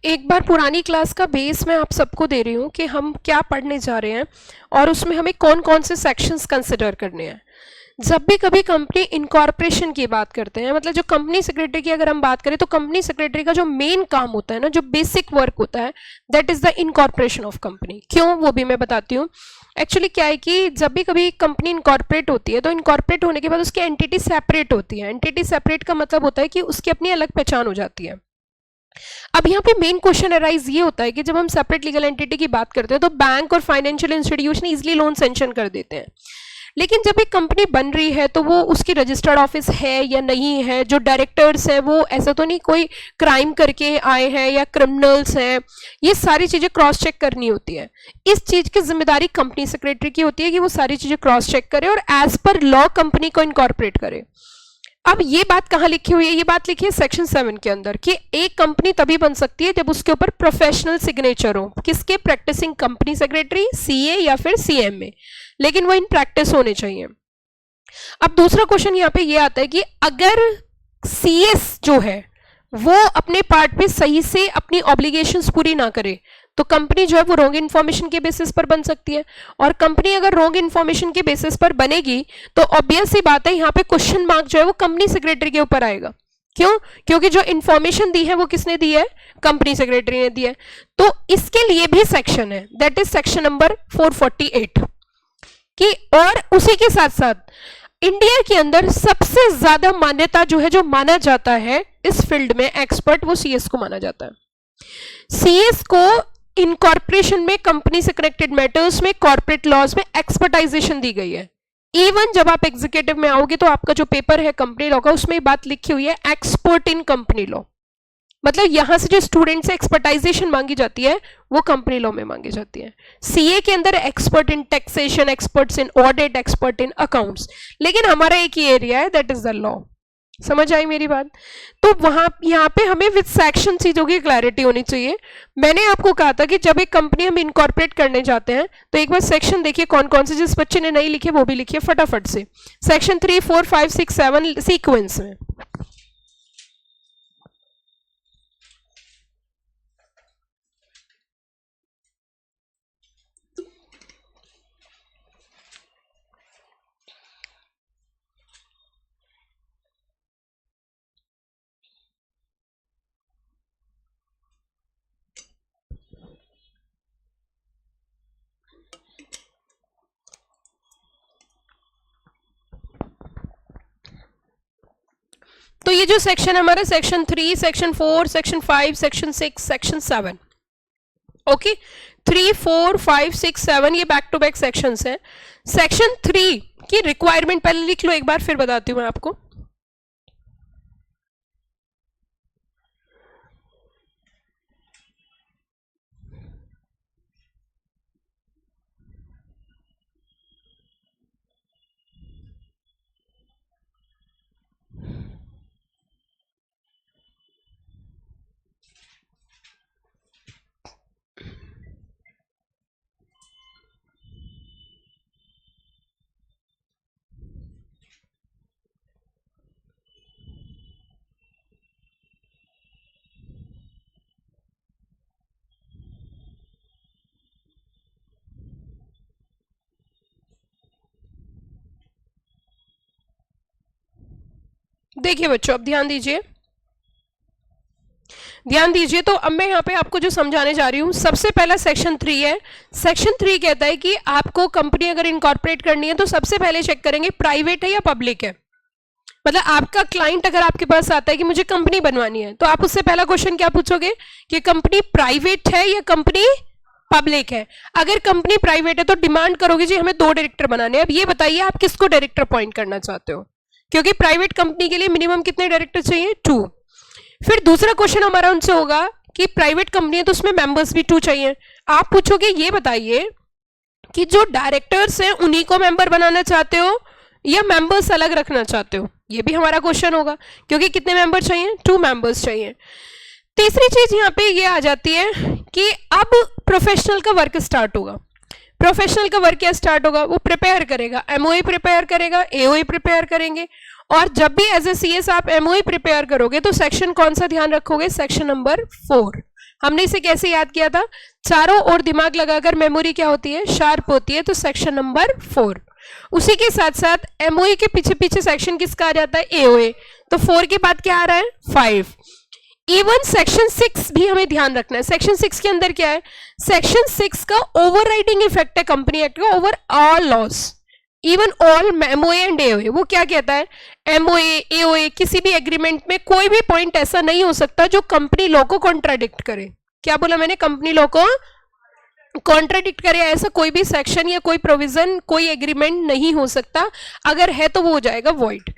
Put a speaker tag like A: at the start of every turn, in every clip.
A: एक बार पुरानी क्लास का बेस मैं आप सबको दे रही हूँ कि हम क्या पढ़ने जा रहे हैं और उसमें हमें कौन कौन से सेक्शंस कंसिडर करने हैं। जब भी कभी कंपनी इनकॉर्पोरेशन की बात करते हैं, मतलब जो कंपनी सेक्रेटरी की अगर हम बात करें तो कंपनी सेक्रेटरी का जो मेन काम होता है ना, जो बेसिक वर्क होता है, that is the incorporation of company. क्यों, वो भी मैं बताती हूँ। एक्चुअली क्या है कि जब भी कभी कंपनी इनकॉर्पोरेट होती है तो इनकॉर्पोरेट होने के बाद उसकी एंटिटी सेपरेट होती है। एंटिटी सेपरेट का मतलब होता है कि उसकी अपनी अलग पहचान हो जाती है। अब यहाँ पे मेन क्वेश्चन अराइज ये होता है कि जब हम सेपरेट लीगल एंटिटी की बात करते हैं तो बैंक और financial institution easily loan sanction कर देते हैं, लेकिन जब एक कंपनी बन रही है तो वो उसकी रजिस्टर्ड ऑफिस है या नहीं है, जो डायरेक्टर्स हैं वो ऐसा तो नहीं कोई क्राइम करके आए हैं या क्रिमिनल्स हैं, ये सारी चीजें क्रॉस चेक करनी होती है। इस चीज की जिम्मेदारी कंपनी सेक्रेटरी की होती है कि वो सारी चीजें क्रॉस चेक करे और एज पर लॉ कंपनी को इनकॉर्पोरेट करे। अब ये बात कहाँ लिखी हुई है? ये बात लिखी है सेक्शन 7 के अंदर कि एक कंपनी तभी बन सकती है जब उसके ऊपर प्रोफेशनल सिग्नेचर हो। किसके? प्रैक्टिसिंग कंपनी सेक्रेटरी, सीए या फिर सीएम में, लेकिन वो इन प्रैक्टिस होने चाहिए। अब दूसरा क्वेश्चन यहाँ पे ये आता है कि अगर सीएस जो है वो अपने पार्ट पे सही से अपनी ऑब्लिगेशंस पूरी ना करे तो कंपनी जो है वो रॉन्ग इन्फॉर्मेशन के बेसिस पर बन सकती है। और कंपनी अगर रॉन्ग इन्फॉर्मेशन के बेसिस पर बनेगी तो ऑब्वियस सी बात है यहाँ पे क्वेश्चन मार्क जो है वो कंपनी सेक्रेटरी के ऊपर आएगा। क्यों? क्योंकि जो इन्फॉर्मेशन दी है वो किसने दी है? कंपनी सेक्रेटरी ने दी है। तो इसके लिए भी सेक्शन है, दैट इज सेक्शन नंबर 448 कि, और उसी के साथ साथ इंडिया के अंदर सबसे ज्यादा मान्यता जो है, जो माना जाता है इस फील्ड में एक्सपर्ट, वो सीएस को माना जाता है। सीएस को इनकॉर्पोरेशन में, कंपनी से कनेक्टेड मैटर्स में, कॉर्पोरेट लॉज में एक्सपर्टाइजेशन दी गई है। इवन जब आप एग्जीक्यूटिव में आओगे तो आपका जो पेपर है कंपनी लॉ का, उसमें बात लिखी हुई है एक्सपर्ट इन कंपनी लॉ। मतलब यहां से जो स्टूडेंट से एक्सपर्टाइजेशन मांगी जाती है वो कंपनी लॉ में मांगी जाती है। सीए के अंदर expert in taxation, experts in audit, expert in accounts, लेकिन हमारा एक ही एरिया है, दैट इज द लॉ। समझ आई मेरी बात? तो वहां यहाँ पे हमें विद सेक्शन चीजों की क्लैरिटी होनी चाहिए। मैंने आपको कहा था कि जब एक कंपनी हम इनकॉर्पोरेट करने जाते हैं तो एक बार सेक्शन देखिए कौन कौन से, जिस बच्चे ने नहीं लिखे वो भी लिखिए फटाफट से। सेक्शन 3, 4, 5, 6, 7 सीक्वेंस में। तो ये जो सेक्शन हमारा section 3, section 4, section 5, section 6, section 7, okay, 3, 4, 5, 6, 7 ये बैक टू बैक सेक्शंस हैं। सेक्शन 3 की रिक्वायरमेंट पहले लिख लो एक बार, फिर बताती हूं मैं आपको। देखिए बच्चों, अब ध्यान दीजिए, ध्यान दीजिए। तो अब मैं यहाँ पे आपको जो समझाने जा रही हूँ, सबसे पहला सेक्शन 3 है। सेक्शन 3 कहता है कि आपको कंपनी अगर इनकॉर्पोरेट करनी है तो सबसे पहले चेक करेंगे प्राइवेट है या पब्लिक है। मतलब आपका क्लाइंट अगर आपके पास आता है कि मुझे कंपनी बनवानी है तो आप उससे पहला क्वेश्चन क्या पूछोगे कि कंपनी प्राइवेट है या कंपनी पब्लिक है। अगर कंपनी प्राइवेट है तो डिमांड करोगे जी हमें 2 डायरेक्टर बनाने हैं। अब ये बताइए आप किसको डायरेक्टर अपॉइंट करना चाहते हो, क्योंकि प्राइवेट कंपनी के लिए मिनिमम कितने डायरेक्टर चाहिए? 2। फिर दूसरा क्वेश्चन हमारा उनसे होगा कि प्राइवेट कंपनी है तो उसमें मेंबर्स भी 2 चाहिए। आप पूछोगे ये बताइए कि जो डायरेक्टर्स हैं उन्हीं को मेंबर बनाना चाहते हो या मेंबर्स अलग रखना चाहते हो, ये भी हमारा क्वेश्चन होगा, क्योंकि कितने मेंबर चाहिए? 2 मेंबर्स चाहिए। तीसरी चीज यहाँ पे ये आ जाती है कि अब प्रोफेशनल का वर्क स्टार्ट होगा। प्रोफेशनल का वर्क क्या स्टार्ट होगा? वो प्रिपेयर करेगा, एमओए प्रिपेयर करेगा, एओए प्रिपेयर करेंगे। और जब भी एज ए सीएस आप एमओए प्रिपेयर करोगे तो सेक्शन कौन सा ध्यान रखोगे? सेक्शन नंबर 4, हमने इसे कैसे याद किया था? चारों ओर दिमाग लगाकर मेमोरी क्या होती है? शार्प होती है। तो सेक्शन नंबर 4। उसी के साथ साथ एमओए के पीछे पीछे सेक्शन किसका आ जाता है? एओए। तो 4 के बाद क्या आ रहा है? 5। इवन सेक्शन 6 भी हमें ध्यान रखना है। सेक्शन 6 के अंदर क्या है? सेक्शन 6 का ओवरराइडिंग इफेक्ट है कंपनी एक्ट का over all loss, even all MOA and AOA. वो क्या कहता है? एमओए एओए किसी भी एग्रीमेंट में कोई भी पॉइंट ऐसा नहीं हो सकता जो कंपनी लॉ को कॉन्ट्राडिक्ट करे। क्या बोला मैंने? कंपनी लॉ को कॉन्ट्राडिक्ट करे ऐसा कोई भी सेक्शन या कोई प्रोविजन, कोई एग्रीमेंट नहीं हो सकता। अगर है तो वो हो जाएगा वॉइड।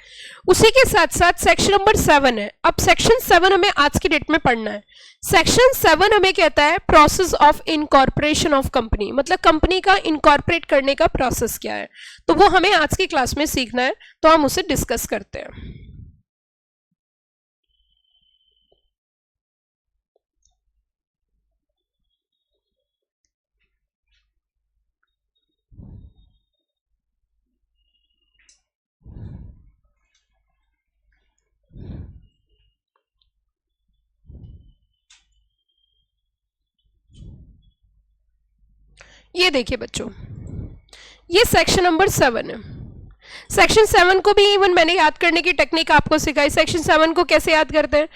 A: उसी के साथ साथ सेक्शन नंबर 7 है। अब सेक्शन 7 हमें आज की डेट में पढ़ना है। सेक्शन 7 हमें कहता है process of incorporation of company, मतलब कंपनी का इनकॉर्पोरेट करने का प्रोसेस क्या है, तो वो हमें आज की क्लास में सीखना है। तो हम उसे डिस्कस करते हैं। ये देखिए बच्चों, ये सेक्शन नंबर 7 है। सेक्शन 7 को भी इवन मैंने याद करने की टेक्निक आपको सिखाई। सेक्शन 7 को कैसे याद करते हैं?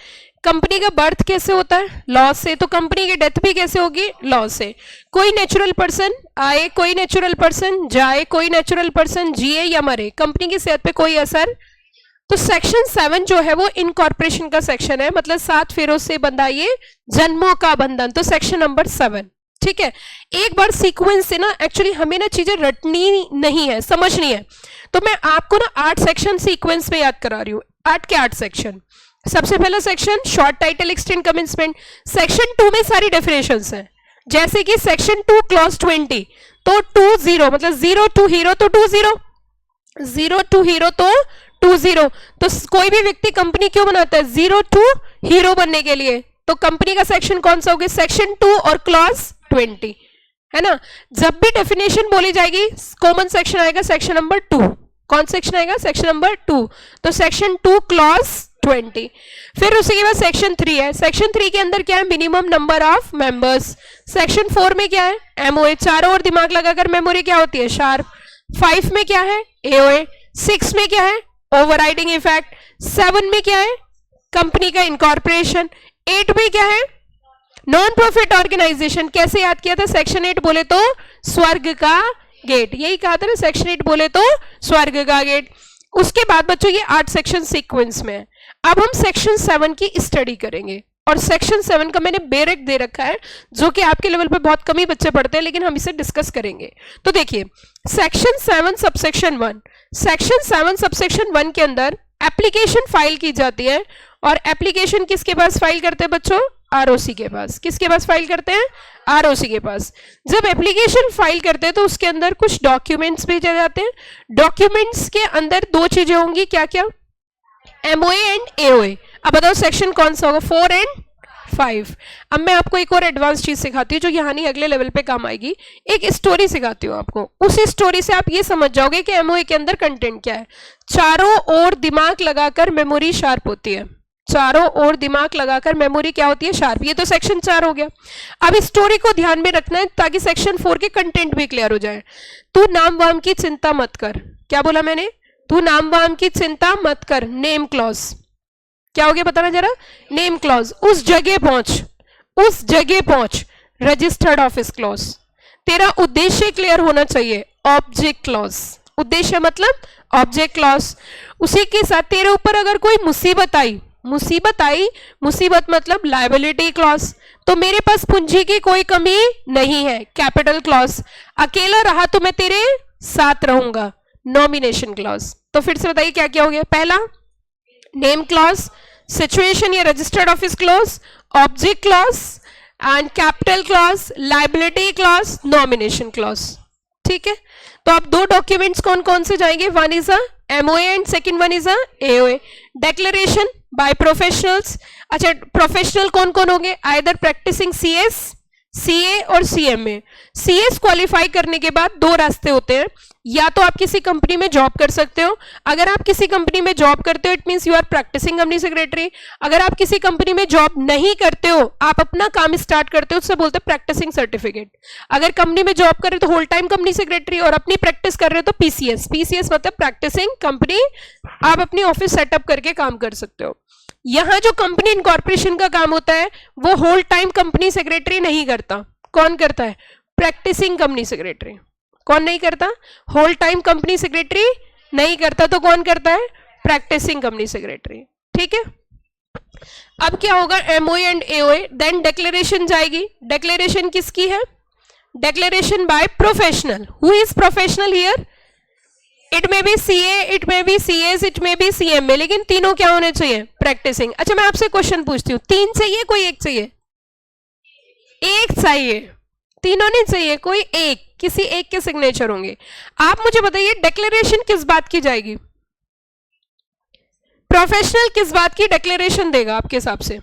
A: कंपनी का बर्थ कैसे होता है? लॉ से। तो कंपनी की डेथ भी कैसे होगी? लॉ से। कोई नेचुरल पर्सन आए, कोई नेचुरल पर्सन जाए, कोई नेचुरल पर्सन जिए या मरे, कंपनी की सेहत पे कोई असर। तो सेक्शन 7 जो है वो इनकॉर्पोरेशन का सेक्शन है, मतलब 7 फेरों से बंधा ये जन्मों का बंधन। तो सेक्शन नंबर 7, ठीक है। एक बार सीक्वेंस से ना एक्चुअली हमें ना चीजें रटनी नहीं है, समझनी है। तो मैं आपको ना 8 सेक्शन सीक्वेंस में याद करा रही हूँ। 8 के 8 सेक्शन। सबसे पहला section short title extend commencement. Section 2 में सारी डेफिनेशंस हैं, जैसे कि सेक्शन 2 क्लॉज 20। तो 20 मतलब 0 टू हीरो तो 20, 0 टू हीरो तो 20। तो कोई भी व्यक्ति कंपनी क्यों बनाता है? 0 टू हीरो बनने के लिए। तो कंपनी का सेक्शन कौन सा होगा? सेक्शन 2 और क्लॉज 20, है ना। जब भी डेफिनेशन बोली जाएगी कॉमन सेक्शन आएगा सेक्शन नंबर 2। कौन सेक्शन आएगा? Section number 2। तो सेक्शन 2 क्लॉज 20। फिर उसी के बाद सेक्शन 3 है। सेक्शन 3 के अंदर क्या है? Minimum number of members. Section 4 में क्या है? एमओए। चारों ओर दिमाग लगाकर मेमोरी क्या होती है? शार्प। 5 में क्या है? एओए। 6 में क्या है? Overriding effect. 7 में क्या है? कंपनी का इनकॉर्पोरेशन। 8 में क्या है? Non profit organisation. कैसे याद किया था? सेक्शन 8 बोले तो स्वर्ग का गेट, यही कहा था ना, सेक्शन 8 बोले तो स्वर्ग का गेट। उसके बाद बच्चों ये 8 सेक्शन सीक्वेंस में है। अब हम सेक्शन 7 की स्टडी करेंगे, और सेक्शन 7 का मैंने बेरेक दे रखा है, जो कि आपके लेवल पे बहुत कम ही बच्चे पढ़ते हैं, लेकिन हम इसे डिस्कस करेंगे। तो देखिए, सेक्शन 7 सबसेक्शन 1। सेक्शन 7 सबसेक्शन 1 के अंदर एप्लीकेशन फाइल की जाती है, और एप्लीकेशन किसके पास फाइल करते हैं बच्चों? आरओसी के पास। किसके पास फाइल करते हैं? आरओसी के पास। जब एप्लीकेशन फाइल करते हैं तो उसके अंदर कुछ डॉक्यूमेंट्स भेजे जाते हैं। डॉक्यूमेंट्स के अंदर 2 चीजें होंगी, क्या क्या? MOA and AOA. अब बताओ सेक्शन कौन सा होगा? 4 एंड 5। अब मैं आपको एक और एडवांस चीज सिखाती हूँ जो यहाँ नहीं अगले लेवल पे काम आएगी। एक स्टोरी सिखाती हूँ आपको, उस स्टोरी से आप ये समझ जाओगे कि एमओए के अंदर कंटेंट क्या है। चारों ओर दिमाग लगाकर मेमोरी शार्प होती है। चारों ओर दिमाग लगाकर मेमोरी क्या होती है? शार्प। ये तो सेक्शन 4 हो गया। अब इस स्टोरी को ध्यान में रखना है ताकि सेक्शन 4 के कंटेंट भी क्लियर हो जाए। तू नाम वाम की चिंता मत कर। क्या बोला मैंने? तू नाम वाम की चिंता मत कर। नेम क्लॉज क्या हो गया? बताना जरा। Name clause. उस जगह पहुंच, उस जगह पहुंच। Registered office clause. तेरा उद्देश्य क्लियर होना चाहिए। Object clause. उद्देश्य मतलब ऑब्जेक्ट क्लॉज। उसी के साथ तेरे ऊपर अगर कोई मुसीबत आई, मुसीबत आई, मुसीबत मतलब लायबिलिटी क्लॉज। तो मेरे पास पूंजी की कोई कमी नहीं है। Capital clause. अकेला रहा तो मैं तेरे साथ रहूंगा। Nomination clause. तो फिर से बताइए क्या क्या हो गया? पहला नेम क्लॉज, सिचुएशन या registered office clause, object clause and capital clause, liability clause, nomination clause. ठीक है। तो अब 2 डॉक्यूमेंट्स कौन कौन से जाएंगे? One is a MOA and second one is a AOA. Declaration by professionals. अच्छा, प्रोफेशनल कौन कौन होंगे? आइदर प्रैक्टिसिंग सीएस, सीए और सीएमए। सीएस क्वालिफाई करने के बाद दो रास्ते होते हैं, या तो आप किसी कंपनी में जॉब कर सकते हो। अगर आप किसी कंपनी में जॉब करते हो it means you are practising company secretary. अगर आप किसी कंपनी में जॉब नहीं करते हो, आप अपना काम स्टार्ट करते हो, उससे बोलते हैं प्रैक्टिसिंग सर्टिफिकेट। अगर कंपनी में जॉब कर रहे हो तो होल टाइम कंपनी सेक्रेटरी, और अपनी प्रैक्टिस कर रहे हो तो पीसीएस। पीसीएस मतलब प्रैक्टिसिंग कंपनी, आप अपनी ऑफिस सेटअप करके काम कर सकते हो। यहां जो कंपनी इनकॉर्पोरेशन का काम होता है वो होल टाइम कंपनी सेक्रेटरी नहीं करता। कौन करता है? Practising company secretary. कौन नहीं करता? होल टाइम कंपनी सेक्रेटरी नहीं करता, तो कौन करता है? Practising company secretary. ठीक है, अब क्या होगा? MOA and AOA, then declaration जाएगी। डिक्लेरेशन किसकी है? Declaration by professional. Who is professional here? It में भी सीए, इट में भी सीएस, इट में भी सीएमए, लेकिन तीनों क्या होने चाहिए? प्रैक्टिसिंग। अच्छा मैं आपसे क्वेश्चन पूछती हूँ, तीन चाहिए कोई एक चाहिए? एक चाहिए, तीनों नहीं चाहिए, कोई एक, किसी एक के सिग्नेचर होंगे। आप मुझे बताइए डिक्लेरेशन किस बात की जाएगी? प्रोफेशनल किस बात की डिक्लेरेशन देगा आपके हिसाब से?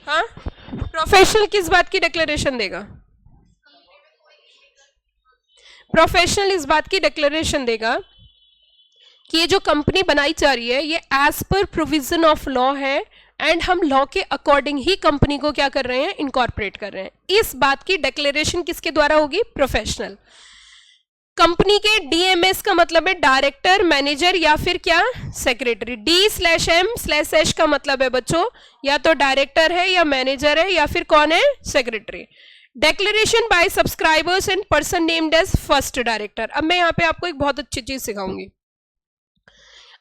A: हाँ, प्रोफेशनल किस बात की डिक्लेरेशन देगा? प्रोफेशनल इस बात की डिक्लेरेशन देगा कि ये जो कंपनी बनाई जा रही है ये as per provision of law है, एंड हम लॉ के अकॉर्डिंग ही कंपनी को क्या कर रहे हैं? इनकॉर्पोरेट कर रहे हैं। इस बात की डिक्लेरेशन किसके द्वारा होगी? प्रोफेशनल। कंपनी के डीएमएस का मतलब है डायरेक्टर, मैनेजर या फिर क्या? सेक्रेटरी। D/M/H का मतलब है बच्चों या तो डायरेक्टर है या मैनेजर है या फिर कौन है? Secretary. Declaration by subscribers and person named as first director. अब मैं यहाँ पे आपको एक बहुत अच्छी चीज सिखाऊंगी।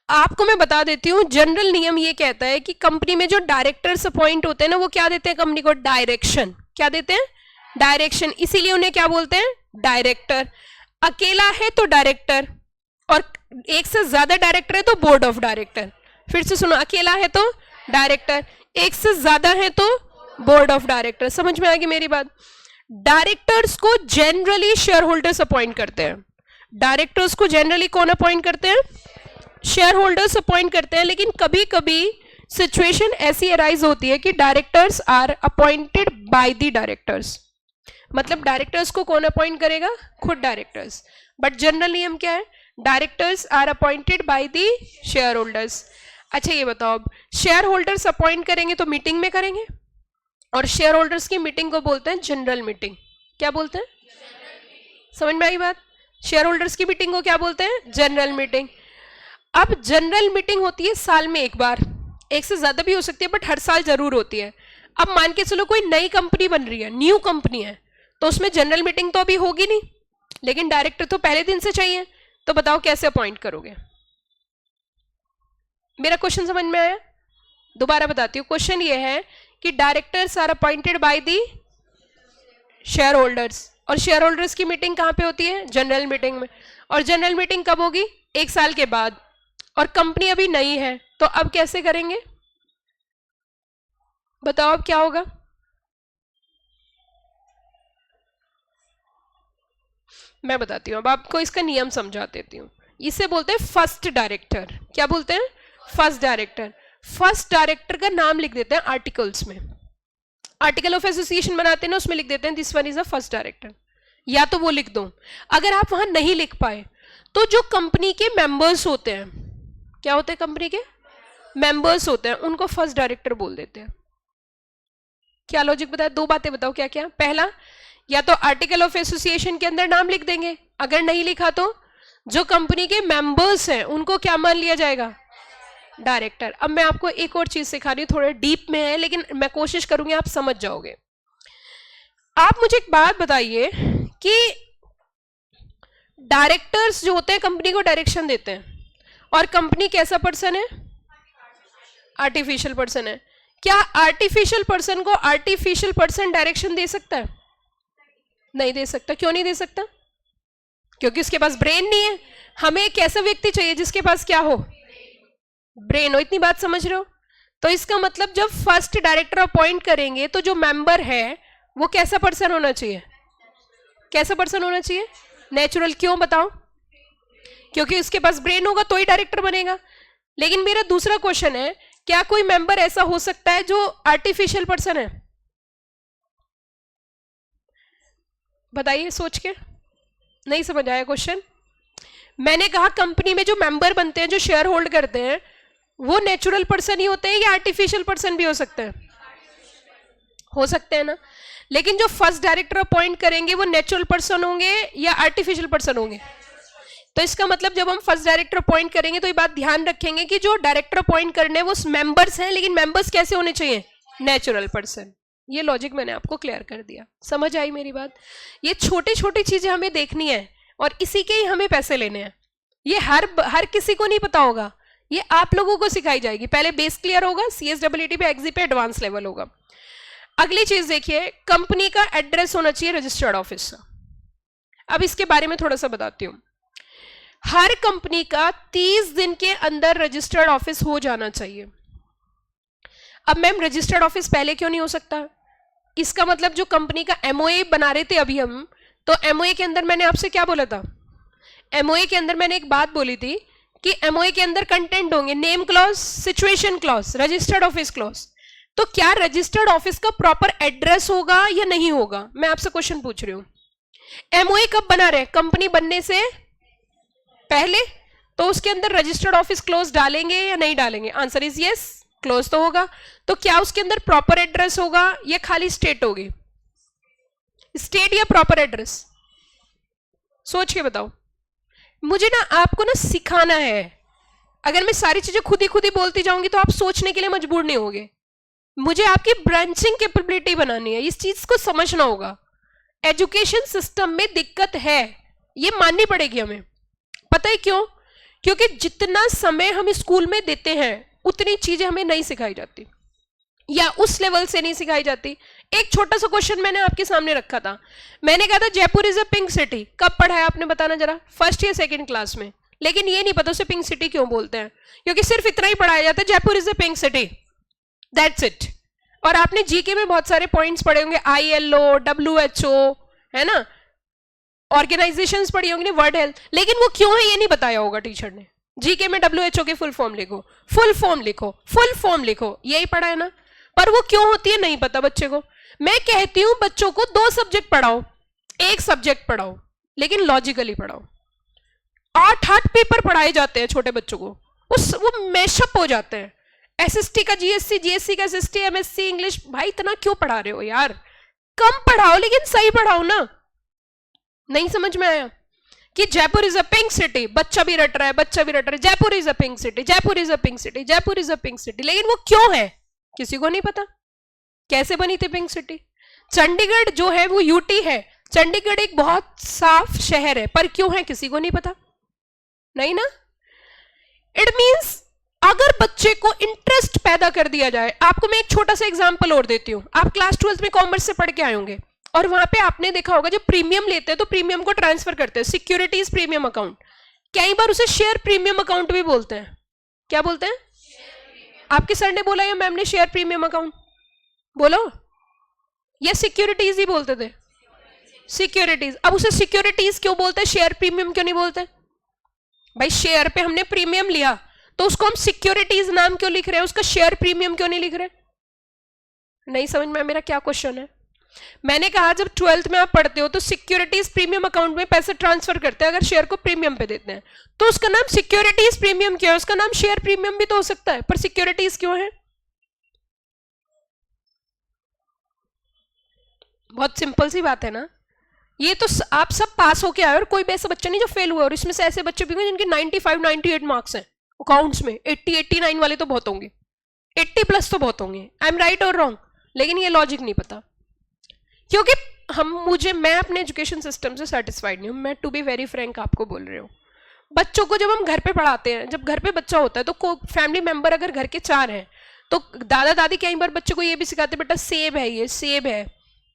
A: आपको मैं बता देती हूँ, जनरल नियम ये कहता है कि कंपनी में जो डायरेक्टर्स अपॉइंट होते हैं ना, वो क्या देते हैं कंपनी को? डायरेक्शन। क्या देते हैं? डायरेक्शन। इसीलिए उन्हें क्या बोलते हैं? डायरेक्टर। अकेला है तो डायरेक्टर, और एक से ज्यादा डायरेक्टर है तो बोर्ड ऑफ डायरेक्टर। फिर से सुनो, अकेला है तो डायरेक्टर, एक से ज्यादा है तो बोर्ड ऑफ डायरेक्टर। समझ में आ गई मेरी बात? डायरेक्टर्स को जनरली शेयर होल्डर्स अपॉइंट करते हैं। डायरेक्टर्स को जनरली कौन अपॉइंट करते हैं? शेयर होल्डर्स अपॉइंट करते हैं। लेकिन कभी कभी सिचुएशन ऐसी अराइज होती है कि directors are appointed by the directors. मतलब डायरेक्टर्स को कौन अपॉइंट करेगा? खुद डायरेक्टर्स। बट जनरल नियम क्या है? Directors are appointed by the shareholders. अच्छा ये बताओ, अब शेयर होल्डर्स अपॉइंट करेंगे तो मीटिंग में करेंगे, और शेयर होल्डर्स की मीटिंग को बोलते हैं जनरल मीटिंग। क्या बोलते हैं? समझ में आई बात? शेयर होल्डर्स की मीटिंग को क्या बोलते हैं? General meeting. अब जनरल मीटिंग होती है साल में एक बार, एक से ज्यादा भी हो सकती है बट हर साल जरूर होती है। अब मान के चलो कोई नई कंपनी बन रही है, न्यू कंपनी है, तो उसमें जनरल मीटिंग तो अभी होगी नहीं, लेकिन डायरेक्टर तो पहले दिन से चाहिए। तो बताओ कैसे अपॉइंट करोगे? मेरा क्वेश्चन समझ में आया? दोबारा बताती हूँ, क्वेश्चन ये है कि directors are appointed by the shareholders, और शेयर होल्डर्स की मीटिंग कहां पे होती है? जनरल मीटिंग में। और जनरल मीटिंग कब होगी? एक साल के बाद। और कंपनी अभी नई है, तो अब कैसे करेंगे? बताओ अब क्या होगा? मैं बताती हूँ, अब आपको इसका नियम समझा देती हूँ। इसे बोलते हैं फर्स्ट डायरेक्टर। क्या बोलते हैं? First director. फर्स्ट डायरेक्टर का नाम लिख देते हैं आर्टिकल्स में, आर्टिकल ऑफ एसोसिएशन बनाते हैं ना, उसमें लिख देते हैं this one is a first director, या तो वो लिख दो। अगर आप वहां नहीं लिख पाए तो जो कंपनी के मेंबर्स होते हैं, क्या होते हैं? कंपनी के मेंबर्स होते हैं, उनको फर्स्ट डायरेक्टर बोल देते हैं। क्या लॉजिक बताया? दो बातें बताओ क्या क्या। पहला, या तो आर्टिकल ऑफ एसोसिएशन के अंदर नाम लिख देंगे, अगर नहीं लिखा तो जो कंपनी के मेंबर्स हैं उनको क्या मान लिया जाएगा? डायरेक्टर। अब मैं आपको एक और चीज सिखा रही हूँ, थोड़े डीप में है लेकिन मैं कोशिश करूंगी आप समझ जाओगे। आप मुझे एक बात बताइए कि डायरेक्टर्स जो होते हैं कंपनी को डायरेक्शन देते हैं, और कंपनी कैसा पर्सन है? आर्टिफिशियल पर्सन है। क्या आर्टिफिशियल पर्सन को आर्टिफिशियल पर्सन डायरेक्शन दे सकता है? नहीं दे सकता। क्यों नहीं दे सकता? क्योंकि उसके पास ब्रेन नहीं है। हमें एक ऐसा व्यक्ति चाहिए जिसके पास क्या हो? ब्रेन हो। इतनी बात समझ रहे हो? तो इसका मतलब जब फर्स्ट डायरेक्टर अपॉइंट करेंगे तो जो मेंबर है वो कैसा पर्सन होना चाहिए? कैसा पर्सन होना चाहिए? नेचुरल। क्यों बताओ? क्योंकि उसके पास ब्रेन होगा तो ही डायरेक्टर बनेगा। लेकिन मेरा दूसरा क्वेश्चन है, क्या कोई मेंबर ऐसा हो सकता है जो आर्टिफिशियल पर्सन है? बताइए सोच के, नहीं समझ आया क्वेश्चन? मैंने कहा कंपनी में जो मेंबर बनते हैं, जो शेयर होल्ड करते हैं, वो नेचुरल पर्सन ही होते हैं या आर्टिफिशियल पर्सन भी हो सकते हैं? हो सकते हैं ना। लेकिन जो फर्स्ट डायरेक्टर अपॉइंट करेंगे वो नेचुरल पर्सन होंगे या आर्टिफिशियल पर्सन होंगे? तो इसका मतलब जब हम फर्स्ट डायरेक्टर अपॉइंट करेंगे तो ये बात ध्यान रखेंगे कि जो डायरेक्टर अपॉइंट करने हैं वो मेंबर्स हैं, लेकिन मेंबर्स कैसे होने चाहिए? Natural person. ये लॉजिक मैंने आपको क्लियर कर दिया, समझ आई मेरी बात? ये छोटी छोटी चीजें हमें देखनी है और इसी के ही हमें पैसे लेने हैं। ये हर किसी को नहीं पता होगा, ये आप लोगों को सिखाई जाएगी। पहले बेस क्लियर होगा, CSEET पे एग्जी पे एडवांस लेवल होगा। अगली चीज देखिए, कंपनी का एड्रेस होना चाहिए रजिस्टर्ड ऑफिस। अब इसके बारे में थोड़ा सा बताती हूं। हर कंपनी का 30 दिन के अंदर रजिस्टर्ड ऑफिस हो जाना चाहिए। अब मैम रजिस्टर्ड ऑफिस पहले क्यों नहीं हो सकता? इसका मतलब जो कंपनी का MOA बना रहे थे अभी हम, तो MOA के अंदर मैंने आपसे क्या बोला था? MOA के अंदर मैंने एक बात बोली थी कि MOA के अंदर कंटेंट होंगे name clause, situation clause, registered office clause. तो क्या रजिस्टर्ड ऑफिस का प्रॉपर एड्रेस होगा या नहीं होगा? मैं आपसे क्वेश्चन पूछ रही हूं। MOA कब बना रहे? कंपनी बनने से पहले। तो उसके अंदर रजिस्टर्ड ऑफिस क्लोज डालेंगे या नहीं डालेंगे? आंसर इज यस, क्लोज तो होगा। तो क्या उसके अंदर प्रॉपर एड्रेस होगा या खाली स्टेट होगी? स्टेट या प्रॉपर एड्रेस? सोच के बताओ। मुझे ना आपको ना सिखाना है। अगर मैं सारी चीजें खुद ही बोलती जाऊंगी तो आप सोचने के लिए मजबूर नहीं होगे। मुझे आपकी ब्रांचिंग कैपेबिलिटी बनानी है, इस चीज को समझना होगा। एजुकेशन सिस्टम में दिक्कत है, ये माननी पड़ेगी हमें। पता है क्यों? क्योंकि जितना समय हम स्कूल में देते हैं उतनी चीजें हमें नहीं सिखाई जाती या उस लेवल से नहीं सिखाई जाती। एक छोटा सा क्वेश्चन मैंने आपके सामने रखा था। मैंने कहा था Jaipur is a pink city. कब पढ़ा है आपने, बताना जरा? फर्स्ट या सेकंड क्लास में। लेकिन ये नहीं पता उसे पिंक सिटी क्यों बोलते हैं, क्योंकि सिर्फ इतना ही पढ़ाया जाता है, Jaipur is a pink city, that's it. और आपने जीके में बहुत सारे पॉइंट्स पढ़े होंगे, ILO, WHO, है ना, ऑर्गेनाइजेशंस पढ़ी होंगी, वर्ल्ड हेल्थ, लेकिन वो क्यों है ये नहीं बताया होगा टीचर ने। जीके में WHO की फुल फॉर्म लिखो, फुल फॉर्म लिखो, फुल फॉर्म लिखो, यही पढ़ा है ना। पर वो क्यों होती है नहीं पता बच्चे को। मैं कहती हूं बच्चों को 2 सब्जेक्ट पढ़ाओ, 1 सब्जेक्ट पढ़ाओ, लेकिन लॉजिकली पढ़ाओ। 8 पेपर पढ़ाए जाते हैं छोटे बच्चों को, वो मैशअप हो जाते हैं। SST का GSC, GSC का SST, MSc इंग्लिश। भाई इतना क्यों पढ़ा रहे हो यार? कम पढ़ाओ लेकिन सही पढ़ाओ ना। नहीं समझ में आया कि Jaipur is a pink city, बच्चा भी रट रहा है, बच्चा भी रट रहा है, Jaipur is a pink city, Jaipur is a pink city, Jaipur is a pink city, लेकिन वो क्यों है किसी को नहीं पता। कैसे बनी थी पिंक सिटी? चंडीगढ़ जो है वो UT है, चंडीगढ़ एक बहुत साफ शहर है, पर क्यों है किसी को नहीं पता। नहीं ना। इट मींस अगर बच्चे को इंटरेस्ट पैदा कर दिया जाए। आपको मैं एक छोटा सा एग्जांपल और देती हूं। आप क्लास 12th में कॉमर्स से पढ़ के आए होंगे और वहां पे आपने देखा होगा जब प्रीमियम लेते हैं तो प्रीमियम को ट्रांसफर करते हैं, सिक्योरिटीज प्रीमियम अकाउंट। कई बार उसे शेयर प्रीमियम अकाउंट भी बोलते हैं। क्या बोलते हैं? आपके सर ने बोला या मैम ने शेयर प्रीमियम अकाउंट? बोलो। या सिक्योरिटीज ही बोलते थे? सिक्योरिटीज। अब उसे सिक्योरिटीज क्यों बोलते हैं, शेयर प्रीमियम क्यों नहीं बोलते? भाई शेयर पे हमने प्रीमियम लिया तो उसको हम सिक्योरिटीज नाम क्यों लिख रहे हैं, उसका शेयर प्रीमियम क्यों नहीं लिख रहे? नहीं समझ में मेरा क्या क्वेश्चन है? मैंने कहा जब 12th में आप पढ़ते हो तो सिक्योरिटीज प्रीमियम अकाउंट में पैसे ट्रांसफर करते हैं, अगर शेयर को प्रीमियम पे देते हैं तो उसका नाम सिक्योरिटीज प्रीमियम क्यों है? उसका नाम शेयर प्रीमियम भी तो हो सकता है, पर सिक्योरिटीज क्यों है? बहुत सिंपल सी बात है ना। ये तो आप सब पास होके आए और कोई भी ऐसा बच्चा नहीं जो फेल हुआ। और इसमें से ऐसे बच्चे भी होंगे जिनके 95 98 मार्क्स हैं अकाउंट्स में, 80 89 वाले तो बहुत होंगे, 80+ तो बहुत होंगे। आई एम राइट और रॉन्ग? लेकिन ये लॉजिक नहीं पता, क्योंकि मैं अपने एजुकेशन सिस्टम से सेटिस्फाइड नहीं हूं। मैं टू बी वेरी फ्रैंक आपको बोल रही हूँ। बच्चों को जब हम घर पे पढ़ाते हैं, जब घर पे बच्चा होता है तो फैमिली मेंबर अगर घर के 4 हैं तो दादा दादी कई बार बच्चे को ये भी सिखाते बेटा सेब है, ये सेब है,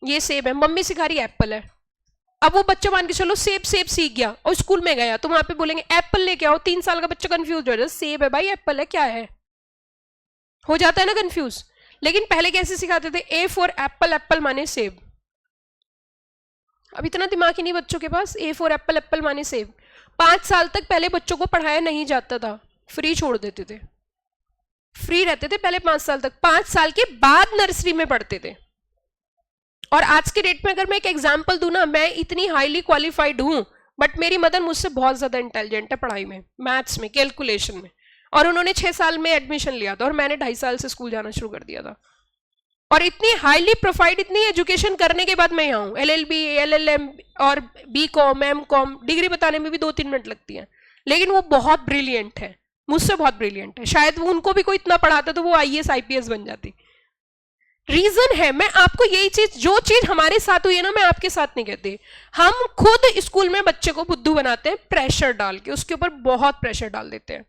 A: ये सेब है। मम्मी सिखा रही एप्पल है। अब वो बच्चा मान के चलो सेब सेब सीख गया और स्कूल में गया तो वहां पे बोलेंगे एप्पल लेके आओ। 3 साल का बच्चा कंफ्यूज हो जाता है, सेब है भाई, एप्पल है, क्या है, हो जाता है ना कंफ्यूज। लेकिन पहले कैसे सिखाते थे? A फॉर एप्पल, एप्पल माने सेब। अब इतना दिमाग ही नहीं बच्चों के पास। A फॉर एप्पल, एप्पल माने सेब। 5 साल तक पहले बच्चों को पढ़ाया नहीं जाता था, फ्री छोड़ देते थे, फ्री रहते थे पहले 5 साल तक। 5 साल के बाद नर्सरी में पढ़ते थे। और आज के डेट में अगर मैं एक एग्जाम्पल दूं ना, मैं इतनी हाईली क्वालिफाइड हूं, बट मेरी मदर मुझसे बहुत ज्यादा इंटेलिजेंट है पढ़ाई में, मैथ्स में, कैलकुलेशन में, और उन्होंने 6 साल में एडमिशन लिया था और मैंने 2.5 साल से स्कूल जाना शुरू कर दिया था। और इतनी हाईली प्रोफाइल्ड, इतनी एजुकेशन करने के बाद मैं यहाँ हूँ, LLB, LLM और BCom, MCom, डिग्री बताने में भी 2-3 मिनट लगती है, लेकिन वो बहुत ब्रिलियंट है, मुझसे बहुत ब्रिलियंट है। शायद वो, उनको भी कोई इतना पढ़ाता तो वो IAS IPS बन जाती। रीजन है, मैं आपको यही चीज, जो चीज हमारे साथ हुई है ना, मैं आपके साथ नहीं कहती। हम खुद स्कूल में बच्चे को बुद्धू बनाते हैं, प्रेशर डाल के, उसके ऊपर बहुत प्रेशर डाल देते हैं।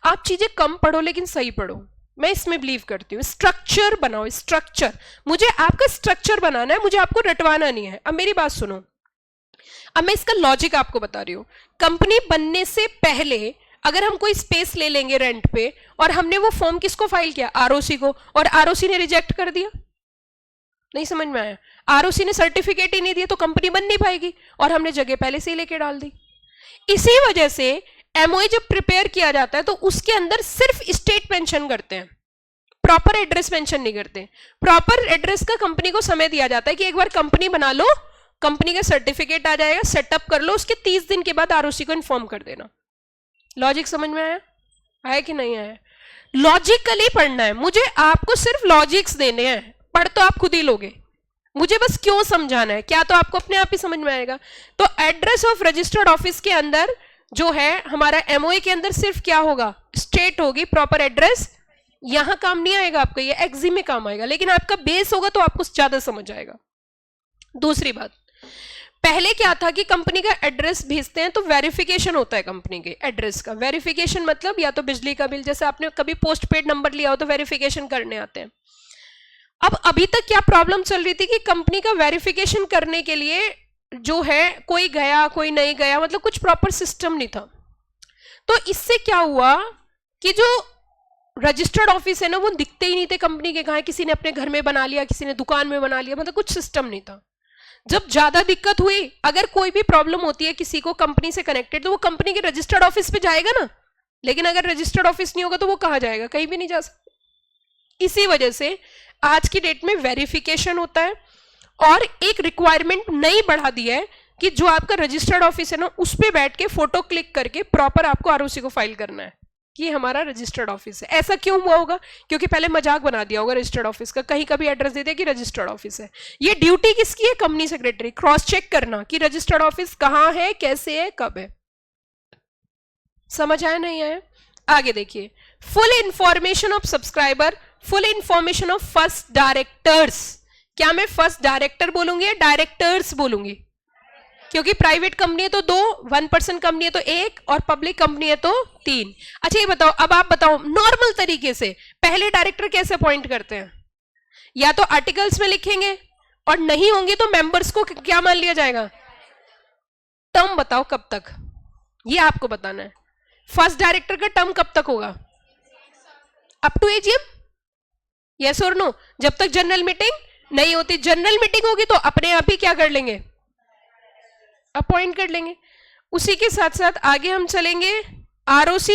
A: आप चीजें कम पढ़ो लेकिन सही पढ़ो, मैं इसमें बिलीव करती हूँ। स्ट्रक्चर बनाओ, स्ट्रक्चर, मुझे आपका स्ट्रक्चर बनाना है, मुझे आपको रटवाना नहीं है। अब मेरी बात सुनो, अब मैं इसका लॉजिक आपको बता रही हूं। कंपनी बनने से पहले अगर हम कोई स्पेस ले लेंगे रेंट पे, और हमने वो फॉर्म किसको फाइल किया, ROC को, और ROC ने रिजेक्ट कर दिया, नहीं समझ में आया, ROC ने सर्टिफिकेट ही नहीं दिया, तो कंपनी बन नहीं पाएगी, और हमने जगह पहले से ही लेके डाल दी। इसी वजह से MOA जब प्रिपेयर किया जाता है तो उसके अंदर सिर्फ स्टेट मेंशन करते हैं, प्रॉपर एड्रेस मेंशन नहीं करते। प्रॉपर एड्रेस का कंपनी को समय दिया जाता है कि एक बार कंपनी बना लो, कंपनी का सर्टिफिकेट आ जाएगा, सेटअप कर लो, उसके 30 दिन के बाद ROC को इन्फॉर्म कर देना। लॉजिक समझ में आया, आया कि नहीं आया? लॉजिकली पढ़ना है, मुझे आपको सिर्फ लॉजिक्स देने हैं, पढ़ तो आप खुद ही लोगे, मुझे बस क्यों समझाना है, क्या तो आपको अपने आप ही समझ में आएगा। तो एड्रेस ऑफ रजिस्टर्ड ऑफिस के अंदर जो है हमारा MOA के अंदर सिर्फ क्या होगा, स्टेट होगी, प्रॉपर एड्रेस। यहां काम नहीं आएगा आपका, ये एग्जी में काम आएगा, लेकिन आपका बेस होगा तो आपको ज्यादा समझ आएगा। दूसरी बात, पहले क्या था कि कंपनी का एड्रेस भेजते हैं तो वेरिफिकेशन होता है कंपनी के एड्रेस का। वेरिफिकेशन मतलब या तो बिजली का बिल, जैसे आपने कभी पोस्ट पेड नंबर लिया हो तो वेरिफिकेशन करने आते हैं। अब अभी तक क्या प्रॉब्लम चल रही थी कि कंपनी का वेरिफिकेशन करने के लिए जो है कोई गया कोई नहीं गया, मतलब कुछ प्रॉपर सिस्टम नहीं था। तो इससे क्या हुआ कि जो रजिस्टर्ड ऑफिस है ना, वो दिखते ही नहीं थे कंपनी के, कहा किसी ने अपने घर में बना लिया, किसी ने दुकान में बना लिया, मतलब कुछ सिस्टम नहीं था। जब ज्यादा दिक्कत हुई, अगर कोई भी प्रॉब्लम होती है किसी को कंपनी से कनेक्टेड, तो वो कंपनी के रजिस्टर्ड ऑफिस पे जाएगा ना, लेकिन अगर रजिस्टर्ड ऑफिस नहीं होगा तो वो कहां जाएगा, कहीं भी नहीं जा सकता। इसी वजह से आज की डेट में वेरिफिकेशन होता है, और एक रिक्वायरमेंट नई बढ़ा दी है कि जो आपका रजिस्टर्ड ऑफिस है ना, उस पर बैठ के फोटो क्लिक करके प्रॉपर आपको ROC को फाइल करना है कि हमारा रजिस्टर्ड ऑफिस है। ऐसा क्यों हुआ होगा, क्योंकि पहले मजाक बना दिया होगा रजिस्टर्ड ऑफिस का, कहीं कभी एड्रेस दे दिया कि रजिस्टर्ड ऑफिस है। ये ड्यूटी किसकी है, कंपनी सेक्रेटरी, क्रॉस चेक करना कि रजिस्टर्ड ऑफिस कहां है, कैसे है, कब है। समझ आया नहीं आया? आगे देखिए, full information of subscriber, full information of first directors. क्या मैं फर्स्ट डायरेक्टर बोलूंगी या डायरेक्टर्स बोलूंगी? क्योंकि प्राइवेट कंपनी है तो 2, 1% कंपनी है तो 1, और पब्लिक कंपनी है तो 3। अच्छा ये बताओ, अब आप बताओ नॉर्मल तरीके से पहले डायरेक्टर कैसे अपॉइंट करते हैं? या तो आर्टिकल्स में लिखेंगे, और नहीं होंगे तो मेंबर्स को क्या मान लिया जाएगा? टर्म बताओ कब तक, ये आपको बताना है। फर्स्ट डायरेक्टर का टर्म कब तक होगा? अप टू AGM, यस और नो? जब तक जनरल मीटिंग नहीं होती। जनरल मीटिंग होगी तो अपने आप ही क्या कर लेंगे, अपॉइंट कर लेंगे। उसी के साथ साथ आगे हम चलेंगे, ROC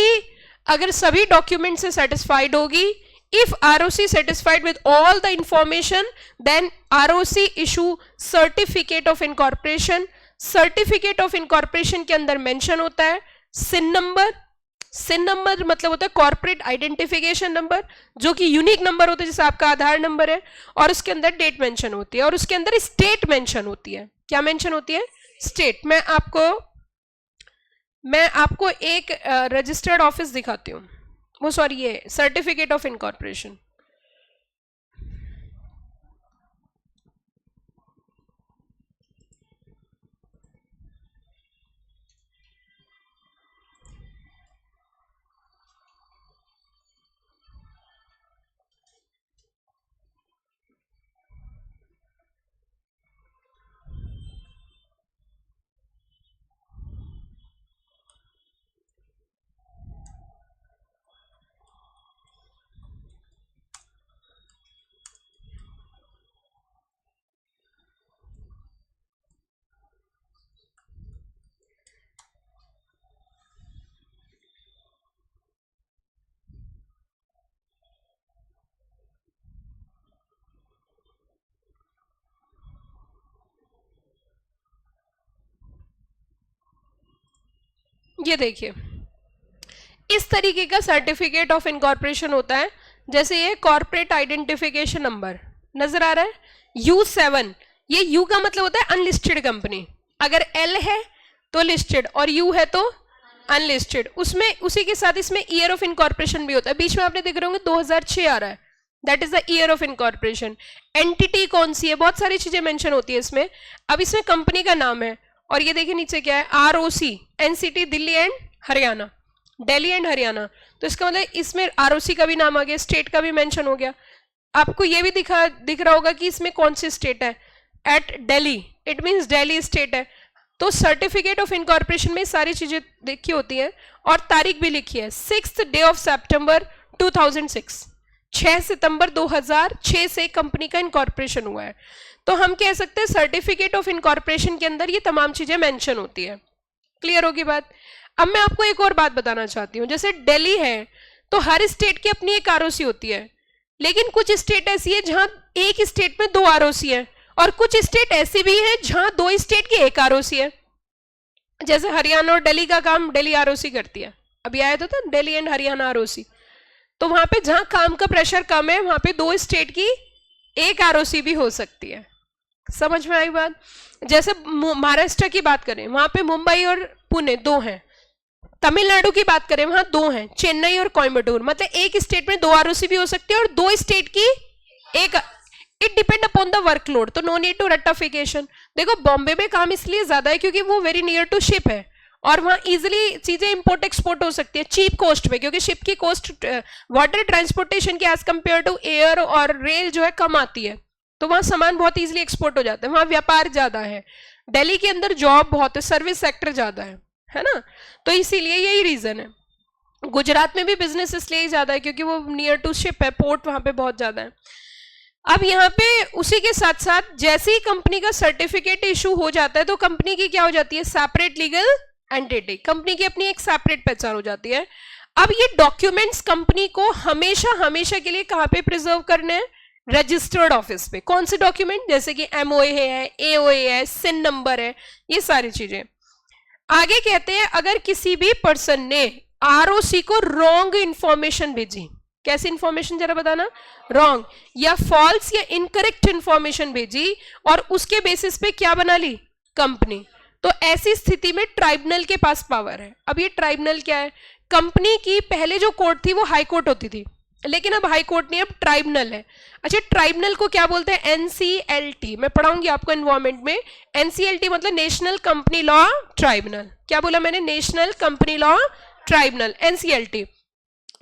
A: अगर सभी डॉक्यूमेंट से सेटिस्फाइड होगी, if ROC satisfied with all the information, then ROC issue certificate of incorporation. Certificate of incorporation के अंदर मेंशन होता है सिन नंबर। सिन नंबर मतलब होता है कॉर्पोरेट आइडेंटिफिकेशन नंबर, जो कि यूनिक नंबर होता है, जैसे आपका आधार नंबर है, और उसके अंदर डेट मेंशन होती है, और उसके अंदर स्टेट मेंशन होती है। क्या मेंशन होती है? स्टेट। मैं आपको एक रजिस्टर्ड ऑफिस दिखाती हूँ, वो सॉरी ये सर्टिफिकेट ऑफ इनकॉर्पोरेशन। ये देखिए इस तरीके का सर्टिफिकेट ऑफ इनकॉर्पोरेशन होता है, जैसे ये कॉर्पोरेट आइडेंटिफिकेशन नंबर नजर आ रहा है U7, ये U का मतलब होता है अनलिस्टेड कंपनी, अगर L है तो लिस्टेड और U है तो अनलिस्टेड, उसमें उसी के साथ इसमें ईयर ऑफ इनकॉर्पोरेशन भी होता है, बीच में आपने देख रहे होंगे 2006 आ रहा है, that is the year of incorporation. Entity कौन सी है, बहुत सारी चीजें मेंशन होती है इसमें। अब इसमें कंपनी का नाम है और ये देखिए नीचे क्या है ROC, NCT Delhi and Haryana, Delhi and Haryana, तो इसका मतलब इसमें ROC का भी नाम आ गया, स्टेट का भी मेंशन हो गया। आपको ये भी दिख रहा होगा कि इसमें कौन सी स्टेट है, at Delhi, it means Delhi state है। तो सर्टिफिकेट ऑफ इनकॉर्पोरेशन में सारी चीजें लिखी होती हैं और तारीख भी लिखी है 6th day of September 2006, 6 सितंबर 2006 से कंपनी का इनकॉर्पोरेशन हुआ है। तो हम कह सकते हैं सर्टिफिकेट ऑफ इनकॉर्पोरेशन के अंदर ये तमाम चीजें मेंशन होती है। क्लियर होगी बात। अब मैं आपको एक और बात बताना चाहती हूँ, जैसे दिल्ली है तो हर स्टेट की अपनी एक ROC होती है, लेकिन कुछ स्टेट ऐसी है जहां एक स्टेट में 2 ROC है और कुछ स्टेट ऐसी भी है जहां 2 स्टेट की एक ROC है। जैसे हरियाणा और दिल्ली का काम दिल्ली ROC करती है, अभी आया तो था दिल्ली एंड हरियाणा ROC, तो वहां पे जहां काम का प्रेशर कम है वहां पे 2 स्टेट की एक ROC भी हो सकती है। समझ में आई बात। जैसे महाराष्ट्र की बात करें वहां पे मुंबई और पुणे 2 हैं, तमिलनाडु की बात करें वहां 2 हैं, चेन्नई और कोयम्बटूर, मतलब एक स्टेट में 2 ROC भी हो सकती है और 2 स्टेट की एक, it depend upon the workload, तो नो नीड टू रट्टाफिकेशन। देखो बॉम्बे में काम इसलिए ज्यादा है क्योंकि वो वेरी नियर टू शिप है और वहां इजिली चीजें इंपोर्ट एक्सपोर्ट हो सकती है चीप कॉस्ट में, क्योंकि शिप की कॉस्ट वाटर ट्रांसपोर्टेशन की एज कंपेयर टू एयर और रेल जो है कम आती है, तो वहां सामान बहुत इजिली एक्सपोर्ट हो जाता है, वहां व्यापार ज्यादा है। दिल्ली के अंदर जॉब बहुत है, सर्विस सेक्टर ज्यादा है ना, तो इसीलिए यही रीजन है। गुजरात में भी बिजनेस इसलिए ज्यादा है क्योंकि वो नियर टू शिप है, पोर्ट वहां पे बहुत ज्यादा है। अब यहाँ पे उसी के साथ साथ जैसे ही कंपनी का सर्टिफिकेट इशू हो जाता है तो कंपनी की क्या हो जाती है, सेपरेट लीगल एंटिटी, कंपनी की अपनी एक सेपरेट पहचान हो जाती है। अब ये डॉक्यूमेंट्स कंपनी को हमेशा हमेशा के लिए कहाँ पे प्रिजर्व करने हैं, रजिस्टर्ड ऑफिस पे। कौन से डॉक्यूमेंट, जैसे कि MOA है, AOA है, SIN नंबर है, ये सारी चीजें। आगे कहते हैं अगर किसी भी पर्सन ने ROC को रॉन्ग इंफॉर्मेशन भेजी, कैसी इंफॉर्मेशन जरा बताना, रॉन्ग या फॉल्स या इनकरेक्ट इंफॉर्मेशन भेजी और उसके बेसिस पे क्या बना ली कंपनी, तो ऐसी स्थिति में ट्राइब्यूनल के पास पावर है। अब ये ट्राइब्यूनल क्या है, कंपनी की पहले जो कोर्ट थी वो हाई कोर्ट होती थी, लेकिन अब हाई कोर्ट नहीं, अब ट्राइब्यूनल है। अच्छा, ट्राइब्यूनल को क्या बोलते हैं, NCLT, मैं पढ़ाऊंगी आपको एनवायरमेंट में। NCLT मतलब नेशनल कंपनी लॉ ट्राइब्यूनल, क्या बोला मैंने, national company law tribunal, NCLT।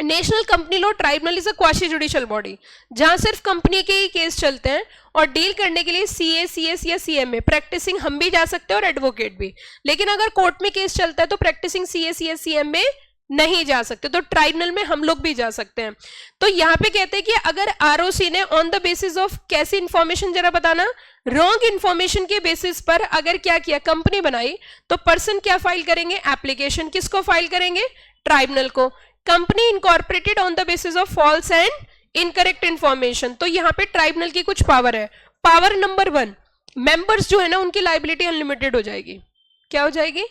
A: National company law tribunal is a quasi judicial body, जहां सिर्फ कंपनी के ही केस चलते हैं और डील करने के लिए CA, CS या CMA प्रैक्टिसिंग हम भी जा सकते हैं और एडवोकेट भी, लेकिन अगर कोर्ट में केस चलता है तो प्रैक्टिसिंग CA, CS, CMA नहीं जा सकते, तो ट्राइब्यूनल में हम लोग भी जा सकते हैं। तो यहाँ पे कहते हैं कि अगर ROC ने ऑन द बेसिस ऑफ कैसी इंफॉर्मेशन जरा बताना, रॉन्ग इंफॉर्मेशन के बेसिस पर अगर क्या किया, कंपनी बनाई, तो पर्सन क्या फाइल करेंगे, एप्लीकेशन, किसको फाइल करेंगे, ट्राइब्यूनल को। Company incorporated on the basis of false and incorrect information, तो यहाँ पे ट्राइब्यूनल की कुछ पावर है। पावर नंबर 1, मेंबर्स जो है ना उनकी लाइबिलिटी अनलिमिटेड हो जाएगी। क्या हो जाएगी,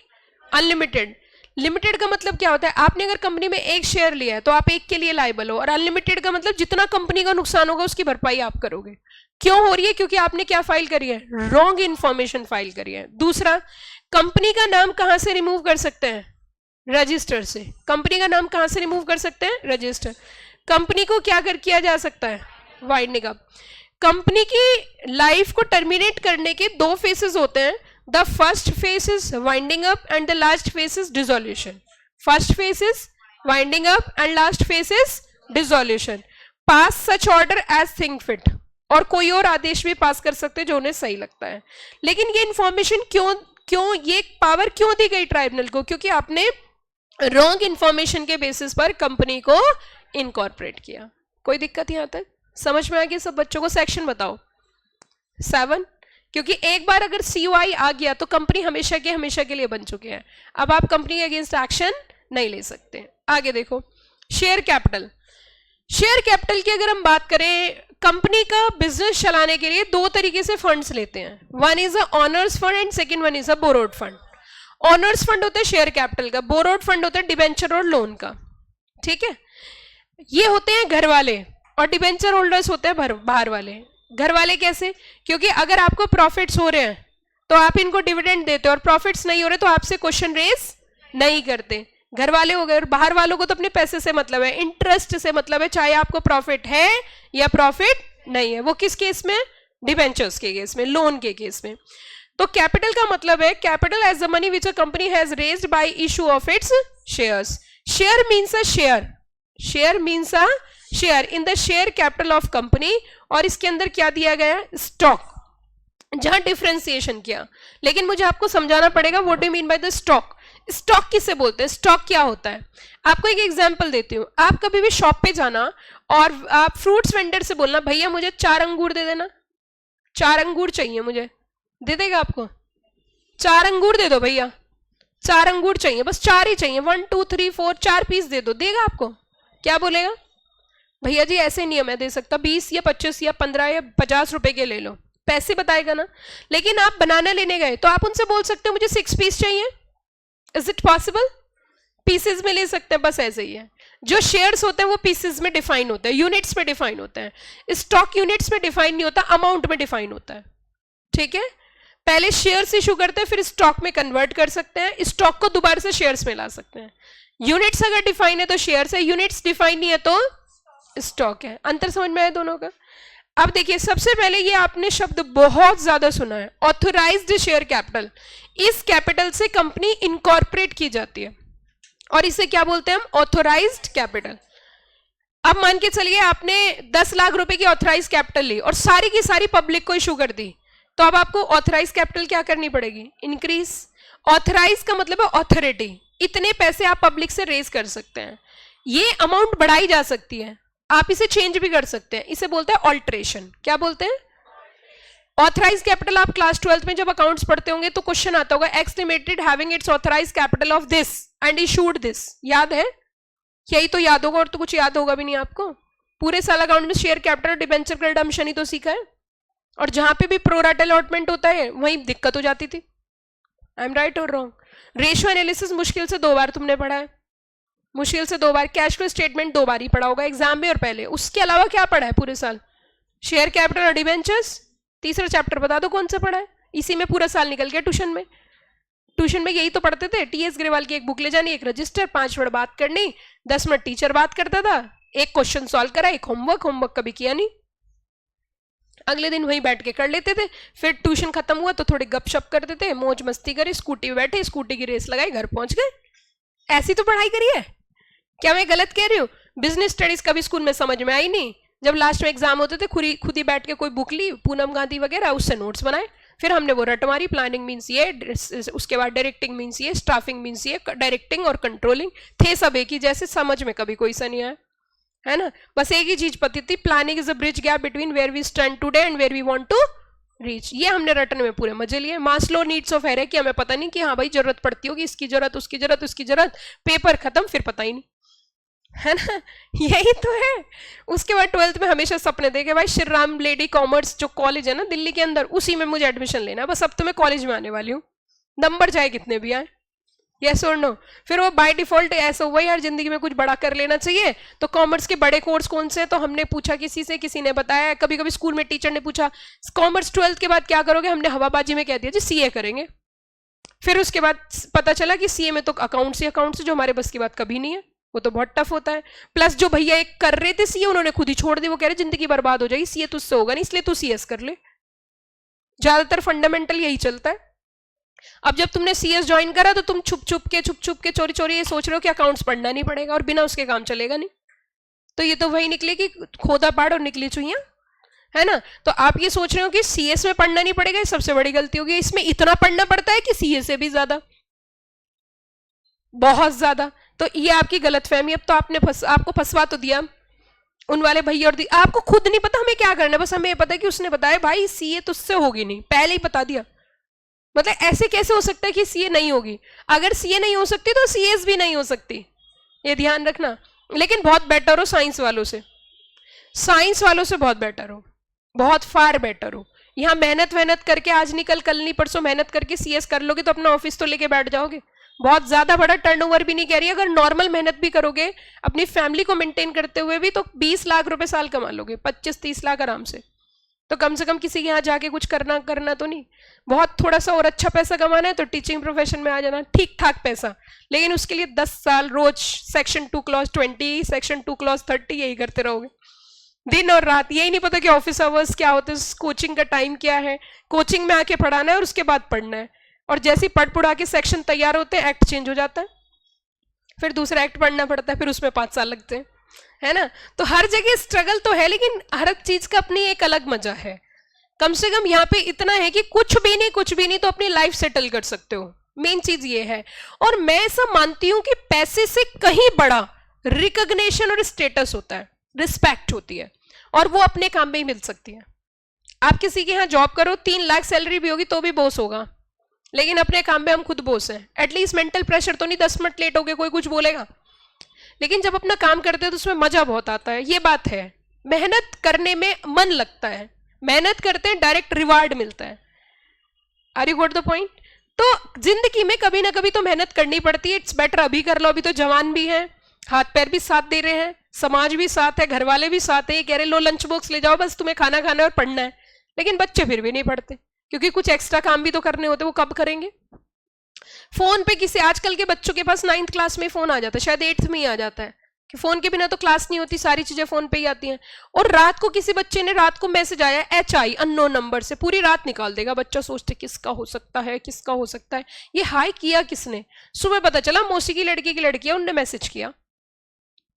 A: अनलिमिटेड। लिमिटेड का मतलब क्या होता है, आपने अगर कंपनी में एक शेयर लिया है तो आप एक के लिए लायबल हो, और अनलिमिटेड का मतलब जितना कंपनी का नुकसान होगा उसकी भरपाई आप करोगे। क्यों हो रही है, क्योंकि आपने क्या फाइल करी है, रॉन्ग इंफॉर्मेशन फाइल करी है। दूसरा, कंपनी का नाम कहां से रिमूव कर सकते हैं, रजिस्टर से। कंपनी का नाम कहां से रिमूव कर सकते हैं, रजिस्टर। कंपनी को क्या किया जा सकता है, वाइंडिंग अप। कंपनी की लाइफ को टर्मिनेट करने के 2 फेसेस होते हैं, the first phase is winding up and the last phase is dissolution. First phase is winding up and last phase is dissolution. Pass such order as think fit, और कोई और आदेश भी पास कर सकते हैं जो उन्हें सही लगता है। लेकिन ये इंफॉर्मेशन क्यों ये पावर क्यों दी गई ट्राइब्यूनल को, क्योंकि आपने रॉन्ग इंफॉर्मेशन के बेसिस पर कंपनी को इनकॉर्पोरेट किया। कोई दिक्कत यहां तक समझ में आ गई सब बच्चों को? सेक्शन बताओ 7, क्योंकि एक बार अगर COI आ गया तो कंपनी हमेशा के लिए बन चुके हैं, अब आप कंपनी के अगेंस्ट एक्शन नहीं ले सकते। आगे देखो, शेयर कैपिटल। शेयर कैपिटल की अगर हम बात करें, कंपनी का बिजनेस चलाने के लिए 2 तरीके से फंड्स लेते हैं, one is a honours fund and second one is a borrowed fund. Honours fund होता है शेयर कैपिटल का, बोरोड फंड होता है डिबेंचर और लोन का, ठीक है। ये होते हैं घर वाले और डिबेंचर होल्डर्स होते हैं बाहर वाले। घर वाले कैसे? क्योंकि अगर आपको प्रॉफिट्स हो रहे हैं तो आप इनको डिविडेंड देते हो और प्रॉफिट्स नहीं हो रहे तो आपसे क्वेश्चन रेज नहीं करते। घर वाले हो गए। और बाहर वालों को तो अपने पैसे से मतलब है, इंटरेस्ट से मतलब है, चाहे आपको प्रॉफिट है या प्रॉफिट नहीं है। वो किस केस में? डिबेंचर्स के केस में, लोन के केस में। तो कैपिटल का मतलब है capital as the money which a company has raised by issue of its shares. Share means a share, share means a share in the share capital of company. और इसके अंदर क्या दिया गया? स्टॉक, जहां डिफरेंशिएशन किया। लेकिन मुझे आपको समझाना पड़ेगा what do you mean by the stock. Stock किसे बोलते हैं? स्टॉक क्या होता है? आपको एक एग्जांपल देती हूं। आप कभी भी शॉप पे जाना और आप फ्रूट्स वेंडर से बोलना भैया मुझे 4 अंगूर दे देना, 4 अंगूर चाहिए मुझे, दे देगा आपको? 4 अंगूर दे दो भैया, 4 अंगूर चाहिए, बस 4 ही चाहिए, 1 2 3 4 4 पीस दे दो, देगा आपको? क्या बोलेगा? भैया जी ऐसे नहीं है, मैं दे सकता, 20 या 25 या 15 या 50 रुपए के ले लो, पैसे बताएगा ना। लेकिन आप बनाना लेने गए तो आप उनसे बोल सकते हो मुझे 6 पीस चाहिए। Is it possible? पीसेस में ले सकते हैं, बस ऐसे ही है। जो शेयर्स होते हैं वो पीसेस में डिफाइन होते हैं, यूनिट्स में डिफाइन होते हैं। स्टॉक यूनिट्स में डिफाइन नहीं होता, अमाउंट में डिफाइन होता है, ठीक है। पहले शेयर्स इशू करते हैं, फिर स्टॉक में कन्वर्ट कर सकते हैं, स्टॉक को दोबारा से शेयर्स में ला सकते हैं। यूनिट्स अगर डिफाइन है तो शेयर्स है, यूनिट्स डिफाइन नहीं है तो स्टॉक है। अंतर समझ में आया दोनों का? अब देखिए, सबसे पहले ये आपने शब्द बहुत ज्यादा सुना है, ऑथराइज्ड शेयर कैपिटल। इस कैपिटल से कंपनी इनकॉर्पोरेट की जाती है और इसे क्या बोलते हैं हम? Authorised capital. अब मान के चलिए आपने 10 लाख रुपए की ऑथराइज कैपिटल ली और सारी की सारी पब्लिक को इशू कर दी, तो अब आपको ऑथराइज कैपिटल क्या करनी पड़ेगी? इंक्रीज। ऑथराइज का मतलब है ऑथोरिटी, इतने पैसे आप पब्लिक से रेज कर सकते हैं। ये अमाउंट बढ़ाई जा सकती है, आप इसे चेंज भी कर सकते हैं, इसे बोलते हैं ऑल्ट्रेशन। क्या बोलते हैं? Authorise capital. आप क्लास 12th में जब अकाउंट्स पढ़ते होंगे तो क्वेश्चन आता होगा X limited having its authorise capital of this and issued this. याद है? यही तो याद होगा, और तो कुछ याद होगा भी नहीं आपको। पूरे साल अकाउंट में शेयर कैपिटल, डिबेंचर का रिडम्पशन ही तो सीखा है, और जहां पे भी प्रोराटा अलॉटमेंट होता है वहीं दिक्कत हो जाती थी। आई एम राइट और रॉन्ग? रेशियो एनालिसिस मुश्किल से 2 बार तुमने पढ़ा है, मुश्किल से 2 बार। कैश फ्लो स्टेटमेंट 2 बार ही पढ़ा होगा एग्जाम में और पहले। उसके अलावा क्या पढ़ा है पूरे साल? शेयर कैपिटल और डिबेंचर्स। तीसरा चैप्टर बता दो कौन सा पढ़ा है? इसी में पूरा साल निकल गया ट्यूशन में। ट्यूशन में यही तो पढ़ते थे, टीएस ग्रेवाल की एक बुक ले जानी, एक रजिस्टर, 5 मिनट बात करनी, 10 मिनट टीचर बात करता था, एक क्वेश्चन सॉल्व करा, एक होमवर्क कभी किया नहीं, अगले दिन वहीं बैठ के कर लेते थे। फिर ट्यूशन खत्म हुआ तो थोड़ी गपशप करते थे, मौज मस्ती करे, स्कूटी पे बैठे, स्कूटी की रेस लगाई, घर पहुंच गए। ऐसी तो पढ़ाई करी है। क्या मैं गलत कह रही हूँ? बिजनेस स्टडीज कभी स्कूल में समझ में आई नहीं। जब लास्ट में एग्जाम होते थे खुद ही बैठ के कोई बुक ली, पूनम गांधी वगैरह, उससे नोट्स बनाए, फिर हमने वो रट मारी। प्लानिंग मीन्स ये, उसके बाद डायरेक्टिंग मीन्स ये, स्टाफिंग मीन्स ये, डायरेक्टिंग और कंट्रोलिंग थे सब एक ही जैसे, समझ में कभी कोई सा नहीं आया, है ना। बस एक ही चीज पता थी, planning is a bridge gap between where we stand today and where we want to reach. ये हमने रटने में पूरे मजे लिए। मास्लो नीड्स ऑफ हायरार्की, हमें पता नहीं कि हाँ भाई जरूरत पड़ती होगी, इसकी जरूरत, उसकी जरूरत, उसकी जरूरत, पेपर खत्म, फिर पता ही नहीं, है ना। यही तो है। उसके बाद 12th में हमेशा सपने देखे भाई, श्री राम लेडी कॉमर्स जो कॉलेज है ना दिल्ली के अंदर, उसी में मुझे एडमिशन लेना है। बस अब तो मैं कॉलेज में आने वाली हूँ, नंबर चाहे कितने भी आए, यस और नो। फिर वो बाय डिफॉल्ट ऐसा हुआ यार जिंदगी में कुछ बड़ा कर लेना चाहिए, तो कॉमर्स के बड़े कोर्स कौन से? तो हमने पूछा किसी से, किसी ने बताया। कभी कभी स्कूल में टीचर ने पूछा कॉमर्स 12th के बाद क्या करोगे, हमने हवाबाजी में कह दिया जी सीए करेंगे। फिर उसके बाद पता चला कि सीए में तो अकाउंट्स ही अकाउंट्स, जो हमारे बस की बात कभी नहीं है, वो तो बहुत टफ होता है। प्लस जो भैया एक कर रहे थे सीए, उन्होंने खुद ही छोड़ दी। वो कह रहे जिंदगी बर्बाद हो जाएगी, सीए तुझसे होगा नहीं, इसलिए तू सीएस कर ले। ज्यादातर फंडामेंटल यही चलता है। अब जब तुमने सीएस ज्वाइन करा तो तुम छुप छुप के चोरी चोरी ये सोच रहे हो कि अकाउंट्स पढ़ना नहीं पड़ेगा, और बिना उसके काम चलेगा नहीं। तो ये तो वही निकले कि खोदा पाड़ और निकली चुईया, है ना। तो आप ये सोच रहे हो कि सीएस में पढ़ना नहीं पड़ेगा, ये सबसे बड़ी गलती होगी। इसमें इतना पढ़ना पड़ता है कि सीए से भी ज्यादा, बहुत ज्यादा। तो ये आपकी गलतफहमी। अब तो आपने आपको फंसवा तो दिया उन वाले भैया और आपको खुद नहीं पता हमें क्या करना है, बस हमें ये पता है कि उसने बताया भाई सीए तुझसे होगी नहीं, पहले ही बता दिया। मतलब ऐसे कैसे हो सकता है कि सीए नहीं होगी? अगर सीए नहीं हो सकती तो सीएस भी नहीं हो सकती, ये ध्यान रखना। लेकिन बहुत बेटर हो साइंस वालों से, साइंस वालों से बहुत बेटर हो, बहुत फार बेटर हो। यहाँ मेहनत करके आज नहीं कल नहीं परसों मेहनत करके सीएस कर लोगे तो अपना ऑफिस तो लेके बैठ जाओगे। बहुत ज्यादा बड़ा टर्नओवर भी नहीं कह रही, अगर नॉर्मल मेहनत भी करोगे अपनी फैमिली को मेंटेन करते हुए भी तो 20 लाख रुपए साल कमा लोगे, 25-30 लाख आराम से। तो कम से कम किसी के यहाँ जाके कुछ करना तो नहीं। बहुत थोड़ा सा और अच्छा पैसा कमाना है तो टीचिंग प्रोफेशन में आ जाना, ठीक ठाक पैसा, लेकिन उसके लिए 10 साल रोज सेक्शन 2 क्लॉज 20 सेक्शन 2 क्लॉज 30 यही करते रहोगे दिन और रात। यही नहीं पता कि ऑफिस आवर्स क्या होते हैं, कोचिंग का टाइम क्या है, कोचिंग में आके पढ़ाना है और उसके बाद पढ़ना है, और जैसे ही पढ़ पढ़ा के सेक्शन तैयार होते हैं एक्ट चेंज हो जाता है, फिर दूसरा एक्ट पढ़ना पड़ता है, फिर उसमें 5 साल लगते हैं, है ना। तो हर जगह स्ट्रगल तो है, लेकिन हर चीज का अपनी एक अलग मजा है। कम से कम यहाँ पे इतना है कि कुछ भी नहीं तो अपनी लाइफ सेटल कर सकते हो, मेन चीज ये है। और मैं ऐसा मानती हूं कि पैसे से कहीं बड़ा रिकॉग्निशन और स्टेटस होता है, रिस्पेक्ट होती है, और वो अपने काम में ही मिल सकती है। आप किसी के यहाँ जॉब करो, 3 लाख सैलरी भी होगी तो भी बॉस होगा, लेकिन अपने काम में हम खुद बॉस हैं। एटलीस्ट मेंटल प्रेशर तो नहीं, 10 मिनट लेट हो गए कोई कुछ बोलेगा, लेकिन जब अपना काम करते हैं तो उसमें मजा बहुत आता है। ये बात है, मेहनत करने में मन लगता है, मेहनत करते हैं डायरेक्ट रिवार्ड मिलता है। Are you got the point? तो जिंदगी में कभी ना कभी तो मेहनत करनी पड़ती है। इट्स बेटर अभी कर लो, अभी तो जवान भी है, हाथ पैर भी साथ दे रहे हैं, समाज भी साथ है, घर वाले भी साथ है, ये कह रहे लो लंच बॉक्स ले जाओ, बस तुम्हें खाना खाना है और पढ़ना है। लेकिन बच्चे फिर भी नहीं पढ़ते, क्योंकि कुछ एक्स्ट्रा काम भी तो करने होते, वो कब करेंगे। फोन पे किसी आजकल के बच्चों के पास 9th क्लास में फोन आ जाता है, शायद 8th में ही आ जाता है, कि फोन के बिना तो क्लास नहीं होती, सारी चीजें फोन पे ही आती हैं। और रात को किसी बच्चे ने रात को मैसेज आया HI अननोन नंबर से, पूरी रात निकाल देगा बच्चा, सोचते किसका हो सकता है, किसका हो सकता है, ये हाई किया किसने। सुबह पता चला मौसी की लड़की है, उनने मैसेज किया।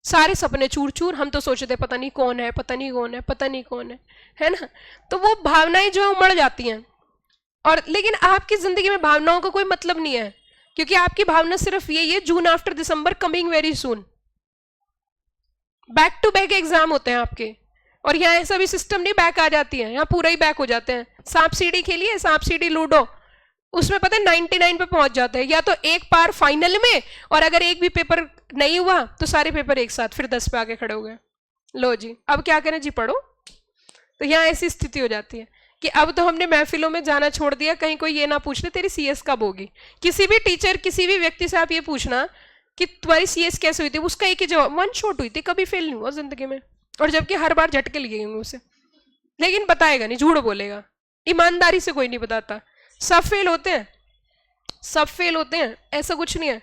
A: सारे सपने चूर चूर, हम तो सोचते पता नहीं कौन है, पता नहीं कौन है, पता नहीं कौन है ना। तो वो भावनाएं जो है उमड़ जाती हैं। और लेकिन आपकी जिंदगी में भावनाओं का कोई मतलब नहीं है, क्योंकि आपकी भावना सिर्फ यही है, June after December coming very soon. Back to back exam होते हैं आपके, और यहाँ ऐसा भी सिस्टम नहीं बैक आ जाती है, यहाँ पूरा ही बैक हो जाते हैं। सांप सीढ़ी खेलिए, सांप सीढ़ी लूडो, उसमें पता है 99 पे पहुंच जाते हैं, या तो एक बार फाइनल में, और अगर एक भी पेपर नहीं हुआ तो सारे पेपर एक साथ, फिर 10 पे आके खड़े हो गए, लो जी अब क्या करें जी, पढ़ो। तो यहाँ ऐसी स्थिति हो जाती है कि अब तो हमने महफिलों में जाना छोड़ दिया, कहीं कोई ये ना पूछ ले तेरी CS कब होगी। किसी भी टीचर, किसी भी व्यक्ति से आप ये पूछना कि तुम्हारी CS कैसे हुई थी, उसका एक ही जवाब, 1 शॉट हुई थी, कभी फेल नहीं हुआ जिंदगी में, और जबकि हर बार झटके लिए होंगे उसे, लेकिन बताएगा नहीं, झूठ बोलेगा। ईमानदारी से कोई नहीं बताता, सब फेल होते हैं, सब फेल होते हैं, ऐसा कुछ नहीं है।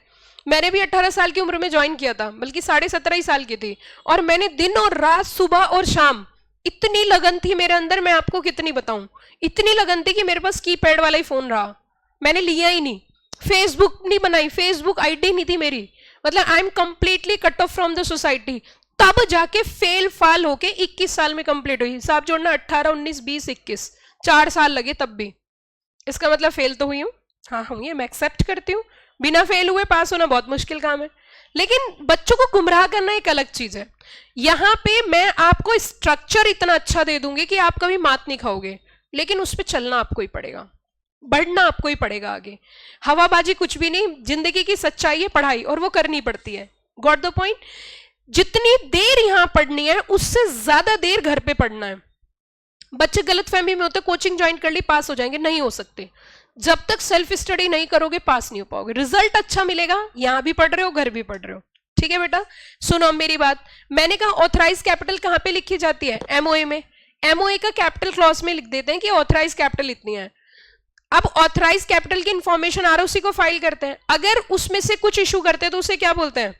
A: मैंने भी 18 साल की उम्र में ज्वाइन किया था, बल्कि 17.5 साल की थी, और मैंने दिन और रात, सुबह और शाम, इतनी लगन थी मेरे अंदर, मैं आपको कितनी बताऊं, इतनी लगन थी कि मेरे पास कीपैड वाला ही फोन रहा, मैंने लिया ही नहीं, फेसबुक नहीं बनाई, फेसबुक आईडी नहीं थी मेरी, मतलब I am completely cut off from the society. तब जाके फेल फाल होके 21 साल में कंप्लीट हुई। हिसाब जोड़ना 18, 19, 20, 21, 4 साल लगे तब भी। इसका मतलब फेल तो हुई हूं, हाँ हुई है, मैं एक्सेप्ट करती हूँ, बिना फेल हुए पास होना बहुत मुश्किल काम है। लेकिन बच्चों को गुमराह करना एक अलग चीज है। यहां पे मैं आपको स्ट्रक्चर इतना अच्छा दे दूंगी कि आप कभी मात नहीं खाओगे, लेकिन उस पर चलना आपको ही पड़ेगा, बढ़ना आपको ही पड़ेगा आगे। हवाबाजी कुछ भी नहीं, जिंदगी की सच्चाई है पढ़ाई, और वो करनी पड़ती है। Got the point? जितनी देर यहां पढ़नी है उससे ज्यादा देर घर पे पढ़ना है। बच्चे गलत फहमी में होते, कोचिंग ज्वाइन कर ली पास हो जाएंगे, नहीं हो सकते। जब तक सेल्फ स्टडी नहीं करोगे पास नहीं हो पाओगे। रिजल्ट अच्छा मिलेगा, यहां भी पढ़ रहे हो, घर भी पढ़ रहे हो, ठीक है बेटा। सुनो मेरी बात, मैंने कहा ऑथराइज कैपिटल कहां पे लिखी जाती है? MOA में। MOA का कैपिटल क्लॉज में लिख देते हैं कि ऑथराइज कैपिटल इतनी है। अब ऑथराइज कैपिटल की इंफॉर्मेशन ROC को फाइल करते हैं, अगर उसमें से कुछ इशू करते हैं तो उसे क्या बोलते हैं?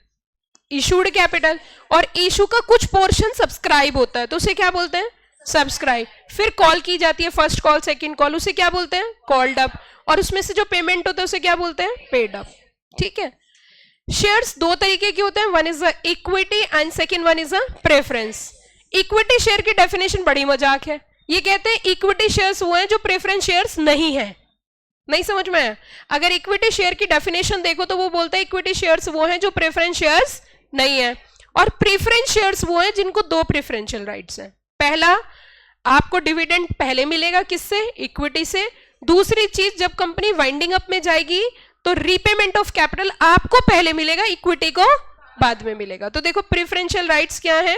A: Issued capital. और इशू का कुछ पोर्शन सब्सक्राइब होता है तो उसे क्या बोलते हैं? सब्सक्राइब। फिर कॉल की जाती है, फर्स्ट कॉल, सेकंड कॉल, उसे क्या बोलते हैं? Called up. और उसमें से जो पेमेंट होता है उसे क्या बोलते हैं? Paid up. ठीक है। शेयर्स 2 तरीके के होते हैं, one is a equity and second one is a preference. Equity share की डेफिनेशन बड़ी मजाक है, ये कहते हैं इक्विटी शेयर्स वो हैं जो प्रेफरेंस शेयर्स नहीं है। नहीं समझ में आया? अगर इक्विटी शेयर की डेफिनेशन देखो तो वो बोलता है इक्विटी शेयर्स वो हैं जो प्रेफरेंस शेयर्स नहीं है, और प्रेफरेंस शेयर्स वो हैं जिनको 2 प्रेफरेंशियल राइट्स हैं। पहला, आपको डिविडेंड पहले मिलेगा, किससे? इक्विटी से। दूसरी चीज, जब कंपनी वाइंडिंग अप में जाएगी तो रीपेमेंट ऑफ कैपिटल आपको पहले मिलेगा, इक्विटी को बाद में मिलेगा। तो देखो प्रेफरेंशियल राइट्स क्या है?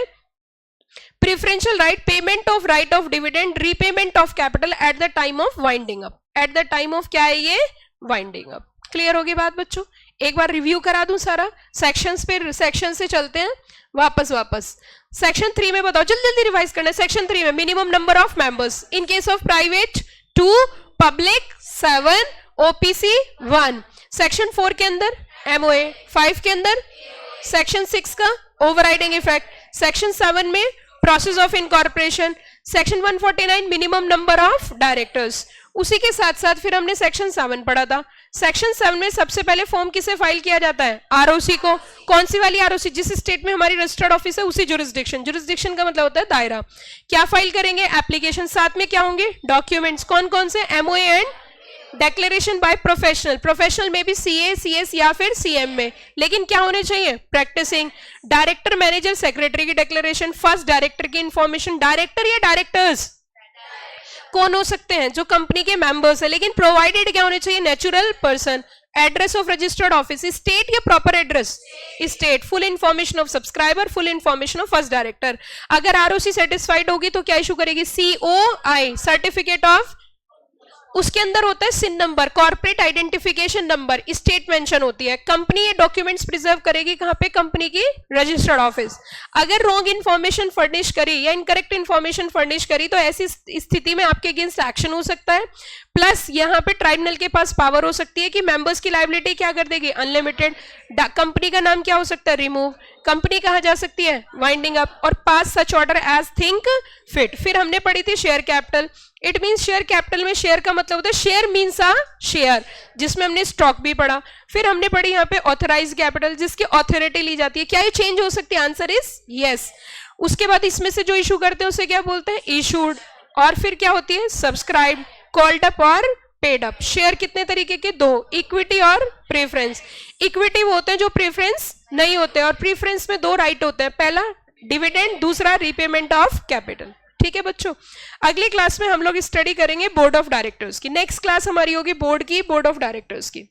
A: Preferential right, payment of right of dividend, repayment of capital at the time of winding up, at the time of क्या है ये, वाइंडिंग अप। क्लियर होगी बात बच्चों? एक बार रिव्यू करा दूं सारा सेक्शंस पे, सेक्शन से चलते हैं वापस। सेक्शन 3 में बताओ, जल्दी जल्दी रिवाइज करना है। सेक्शन 3 में minimum number of members in case of private 2, public 7, OPC 1। Section 4 के अंदर एमओए, 5 के अंदर सेक्शन 6 का ओवरराइडिंग इफेक्ट, सेक्शन 7 में process of incorporation, section 149 minimum number of directors. उसी के साथ साथ फिर हमने सेक्शन 7 पढ़ा था। सेक्शन 7 में सबसे पहले फॉर्म किसे फाइल किया जाता है, आरओसी को। कौन सी वाली आरओसी, जिस स्टेट में हमारी रजिस्टर्ड ऑफिस है उसी जुरिस्डिक्शन, जुरिस्डिक्शन का मतलब होता है दायरा। क्या फाइल करेंगे, एप्लीकेशन, साथ में क्या होंगे, डॉक्यूमेंट्स। कौन कौन से, MOA and declaration by professional, professional में भी सीए, सीएस या फिर सीएम में, लेकिन क्या होने चाहिए, प्रैक्टिसिंग। डायरेक्टर, मैनेजर, सेक्रेटरी की डिक्लेरेशन, फर्स्ट डायरेक्टर की इंफॉर्मेशन। डायरेक्टर या डायरेक्टर्स कौन हो सकते हैं, जो कंपनी के मेंबर्स है, लेकिन प्रोवाइडेड क्या होने चाहिए, natural person. Address of registered office, state या proper address, state. Full information of subscriber, full information of first director. अगर आरओसी सेटिस्फाइड होगी तो क्या इशू करेगी, सीओआई, सर्टिफिकेट ऑफ, उसके अंदर होता है CIN number, corporate identification number, state mention होती है। कंपनी ये डॉक्यूमेंट्स प्रिजर्व करेगी कहां पे, कंपनी की रजिस्टर्ड ऑफिस। अगर रॉन्ग इंफॉर्मेशन फर्निश करी या इनकरेक्ट इंफॉर्मेशन फर्निश करी तो ऐसी स्थिति में आपके अगेंस्ट एक्शन हो सकता है। प्लस यहां पे ट्राइब्यूनल के पास पावर हो सकती है कि मेंबर्स की लायबिलिटी क्या कर देगी, अनलिमिटेड। कंपनी का नाम क्या हो सकता है, रिमूव। कंपनी कहा जा सकती है, वाइंडिंग अप। और pass such order as think fit. फिर हमने पढ़ी थी share capital. It means share capital में शेयर का मतलब होता है, शेयर मींस अ शेयर, जिसमें हमने स्टॉक भी पढ़ा। फिर हमने पढ़ी यहाँ पे ऑथराइज कैपिटल, जिसकी ऑथोरिटी ली जाती है। क्या ये चेंज हो सकती है, आंसर इज यस। उसके बाद इसमें से जो इशू करते हैं उसे क्या बोलते हैं, इशूड। और फिर क्या होती है, सब्सक्राइब, कॉल्ड अप और पेड अप। शेयर कितने तरीके के, 2, इक्विटी और प्रेफरेंस। इक्विटी वो होते हैं जो प्रेफरेंस नहीं होते, और प्रेफरेंस में 2 राइट होते हैं, पहला डिविडेंड, दूसरा रीपेमेंट ऑफ कैपिटल। ठीक है बच्चों, अगली क्लास में हम लोग स्टडी करेंगे बोर्ड ऑफ डायरेक्टर्स की। नेक्स्ट क्लास हमारी होगी बोर्ड की, बोर्ड ऑफ डायरेक्टर्स की।